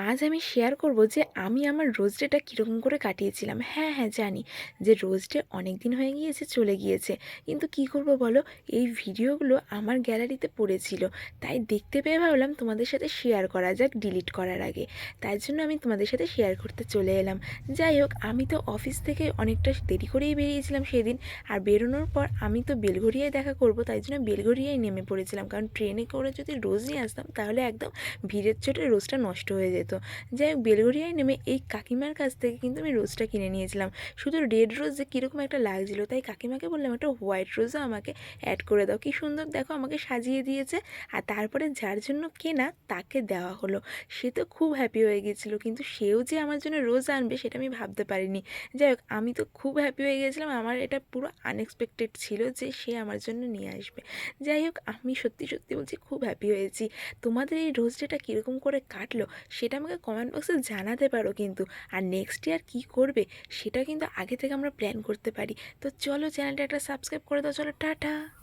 আজ আমি শেয়ার করব যে আমি আমার রোজ ডেটা কীরকম করে কাটিয়েছিলাম। হ্যাঁ, জানি যে রোজ ডে অনেক দিন হয়ে গিয়েছে, চলে গিয়েছে। কিন্তু কি করব বলো? এই ভিডিওগুলো আমার গ্যালারিতে পড়েছিল। তাই দেখতে পেয়ে ভাবলাম তোমাদের সাথে শেয়ার করা যাক ডিলিট করার আগে। তাই জন্য আমি তোমাদের সাথে শেয়ার করতে চলে এলাম। যাই হোক, আমি তো অফিস থেকে অনেকটা দেরি করেই বেরিয়েছিলাম সেদিন। আর বেরোনোর পর আমি তো বেলঘরিয়ায় দেখা করব, তাই জন্য বেলঘরিয়ায় নেমে পড়েছিলাম। কারণ ট্রেনে করে যদি রোজ নিয়ে আসতাম তাহলে একদম ভিড়ের চোটে রোজটা নষ্ট হয়ে যেত। যাই হোক, বেলঘরিয়ায় নেমে এই কাকিমার কাছ থেকে কিন্তু আমি রোজটা কিনে নিয়েছিলাম। শুধু রেড রোজ যে কীরকম একটা লাগছিলো, তাই কাকিমাকে বললাম একটা হোয়াইট রোজও আমাকে অ্যাড করে দাও। কী সুন্দর দেখো আমাকে সাজিয়ে দিয়েছে। আর তারপরে যার জন্য কেনা তাকে দেওয়া হলো। সে তো খুব হ্যাপি হয়ে গেছিলো, কিন্তু সেও যে আমার জন্য রোজ আনবে সেটা আমি ভাবতে পারিনি। যাই হোক, আমি তো খুব হ্যাপি হয়ে গেছিলাম। আমার এটা পুরো আনএক্সপেক্টেড ছিল যে সে আমার জন্য নিয়ে আসবে। যাই হোক, আমি সত্যি সত্যি বলছি খুব হ্যাপি হয়েছি। তোমাদের এই রোজ ডেটা কীরকম করে কাটলো সেটা আমাকে কমেন্ট বক্সে জানাতে পারো কিন্তু। আর নেক্সট ইয়ার কী করবে সেটা কিন্তু আগে থেকে আমরা প্ল্যান করতে পারি। তো চলো, চ্যানেলটা একটা সাবস্ক্রাইব করে দাও। চলো, টাটা।